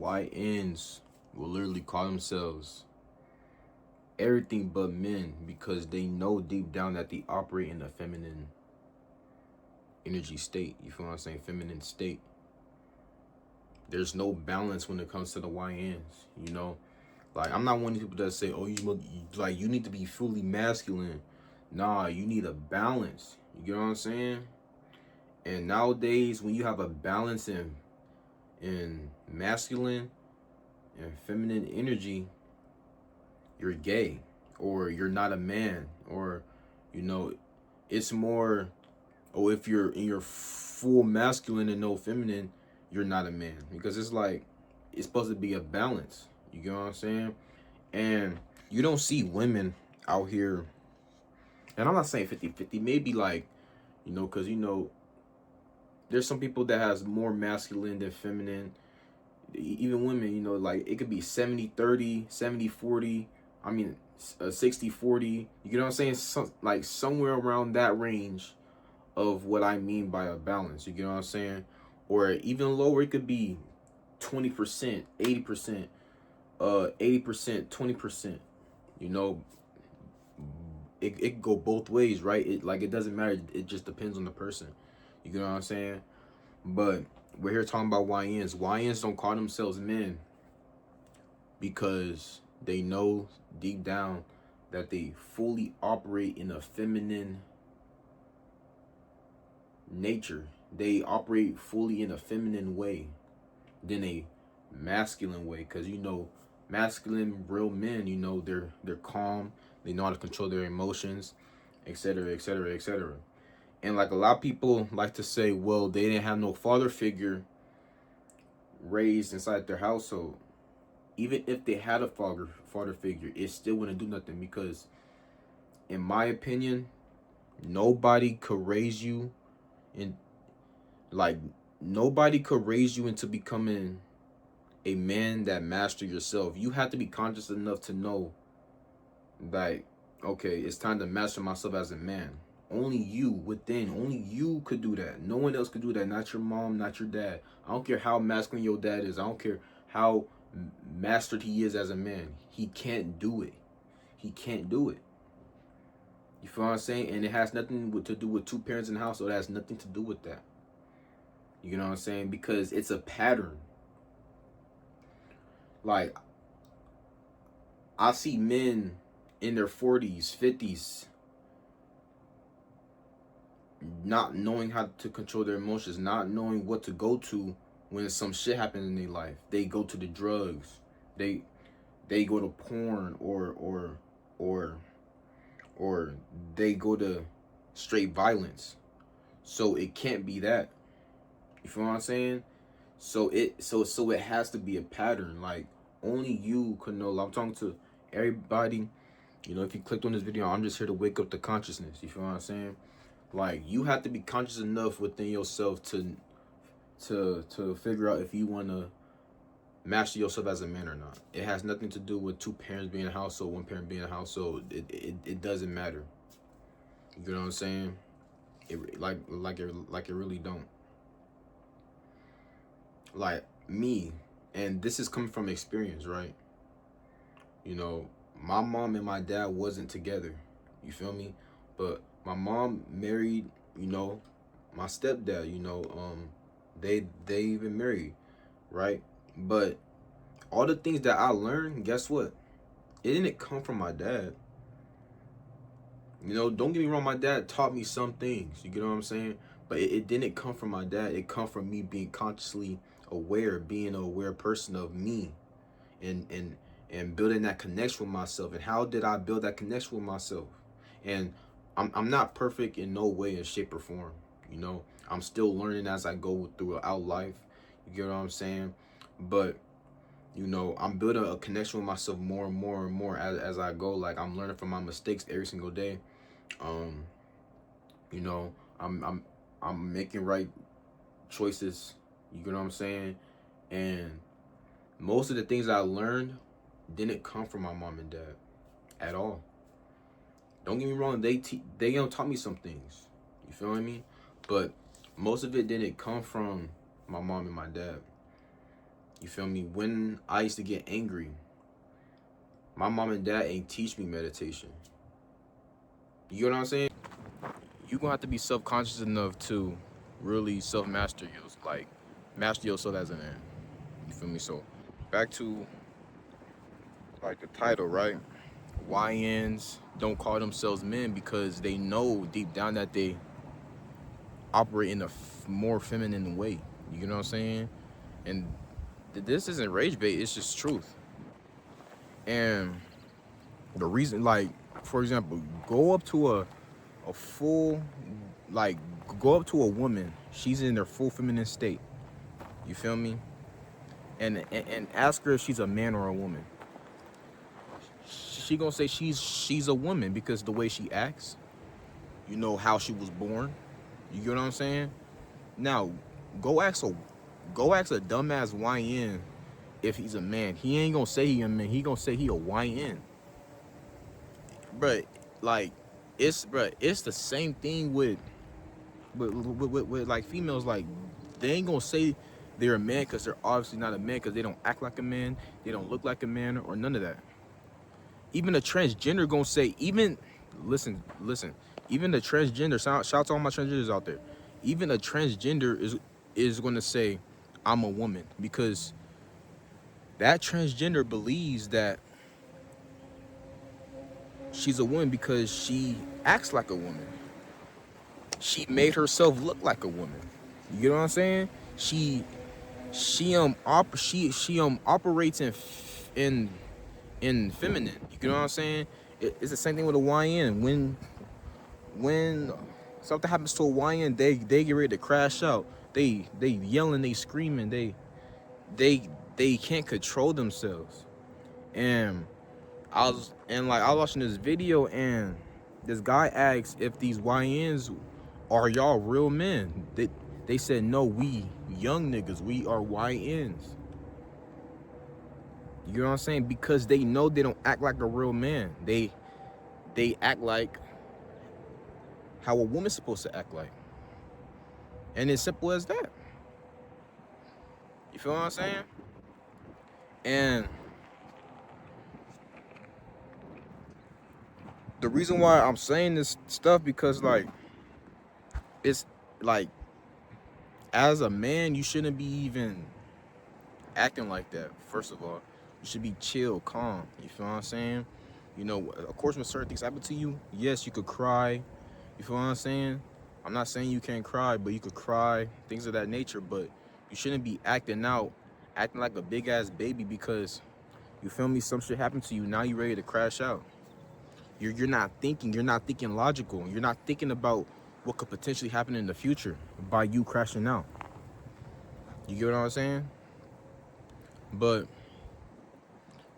YNs will literally call themselves everything but men because they know deep down that they operate in a feminine energy state. You feel what I'm saying? Feminine state. There's no balance when it comes to the YNs, you know? Like, I'm not one of the people that say, oh, you need to be fully masculine. Nah, you need a balance. You get what I'm saying? And nowadays, when you have a balance in masculine and feminine energy, you're gay or you're not a man, or you know, it's more, oh, if you're in your full masculine and no feminine, you're not a man, because it's like it's supposed to be a balance. You get what I'm saying? And you don't see women out here, and I'm not saying 50-50, maybe like, because there's some people that has more masculine than feminine. Even women, like it could be 70-30, 70-40. I mean, 60-40. You know what I'm saying? Like somewhere around that range of what I mean by a balance. You get what I'm saying? Or even lower, it could be 20%, 80%, 80%, 20%. You know, it could go both ways, right? It doesn't matter. It just depends on the person. You get what I'm saying? But we're here talking about YNs. YNs don't call themselves men because they know deep down that they fully operate in a feminine nature. They operate fully in a feminine way than a masculine way. Because masculine real men, they're calm, they know how to control their emotions, etc., etc., etc. And like a lot of people like to say, well, they didn't have no father figure raised inside their household. Even if they had a father figure, it still wouldn't do nothing, because in my opinion, nobody could raise you in like nobody could raise you into becoming a man that master yourself. You have to be conscious enough to know that, okay, it's time to master myself as a man. Only you could do that. No one else could do that. Not your mom, not your dad. I don't care how masculine your dad is. I don't care how mastered he is as a man. He can't do it. He can't do it. You feel what I'm saying? And it has nothing to do with two parents in the house. So it has nothing to do with that. You know what I'm saying? Because it's a pattern. Like, I see men in their 40s, 50s, not knowing how to control their emotions, not knowing what to go to when some shit happens in their life. They go to the drugs. They go to porn, or or they go to straight violence. So it can't be that. You feel what I'm saying? So it has to be a pattern. Like, only you could know. I'm talking to everybody. If you clicked on this video, I'm just here to wake up the consciousness. You feel what I'm saying? Like, you have to be conscious enough within yourself to figure out if you want to master yourself as a man or not. It has nothing to do with two parents being in a household, one parent being in a household. It doesn't matter. You know what I'm saying? It really don't. Like me, and this is coming from experience, right? My mom and my dad wasn't together. You feel me? But my mom married, my stepdad. They even married, right? But all the things that I learned, guess what? It didn't come from my dad. Don't get me wrong, my dad taught me some things. You get what I'm saying? But it didn't come from my dad. It come from me being consciously aware, being an aware person of me, and building that connection with myself. And how did I build that connection with myself? And I'm not perfect in no way, in shape or form. I'm still learning as I go throughout life. You get what I'm saying? But I'm building a connection with myself more and more and more as I go. Like, I'm learning from my mistakes every single day. Um, you know, I'm making right choices. You get what I'm saying? And most of the things I learned didn't come from my mom and dad at all. Don't get me wrong, they taught me some things. You feel what I mean? But most of it didn't come from my mom and my dad. You feel me? When I used to get angry, my mom and dad ain't teach me meditation. You know what I'm saying? You gonna have to be self-conscious enough to really self-master yourself, like master yourself as a man. You feel me? So back to like the title, right? YNs don't call themselves men because they know deep down that they operate in a more feminine way. You know what I'm saying? And this isn't rage bait, it's just truth. And the reason, like, for example, go up to a full, like, go up to a woman, she's in her full feminine state. You feel me? And ask her if she's a man or a woman. She gonna say she's a woman because the way she acts, you know, how she was born. You get what I'm saying? Now, go ask a dumbass YN if he's a man. He ain't gonna say he a man. He gonna say he a YN. But like, it's the same thing with like females. Like, they ain't gonna say they're a man because they're obviously not a man because they don't act like a man, they don't look like a man, or none of that. Even a transgender gonna say, even listen, even the transgender, shout out to all my transgenders out there. Even a transgender is gonna say, I'm a woman, because that transgender believes that she's a woman because she acts like a woman. She made herself look like a woman. You know what I'm saying? She operates in feminine. You know what I'm saying? It's the same thing with a YN. When something happens to a YN, they get ready to crash out. They yelling, they screaming, they can't control themselves. And I was watching this video, and this guy asked if these YNs are y'all real men. They said no, we young niggas, we are YNs. You know what I'm saying? Because they know they don't act like a real man. They act like how a woman's supposed to act like. And it's simple as that. You feel what I'm saying? And the reason why I'm saying this stuff, because like, it's like, as a man, you shouldn't be even acting like that. First of all, you should be chill, calm. You feel what I'm saying? You know, of course, when certain things happen to you, yes, you could cry. You feel what I'm saying? I'm not saying you can't cry, but you could cry, things of that nature. But you shouldn't be acting like a big ass baby, because, you feel me, some shit happened to you, now you ready to crash out. You're not thinking logical. You're not thinking about what could potentially happen in the future by you crashing out. You get what I'm saying? But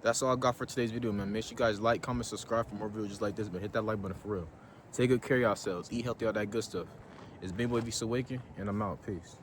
that's all I got for today's video, man. Make sure you guys like, comment, subscribe for more videos just like this, but hit that like button for real. Take good care of yourselves. Eat healthy, all that good stuff. It's Big Boy V's Awaken, and I'm out. Peace.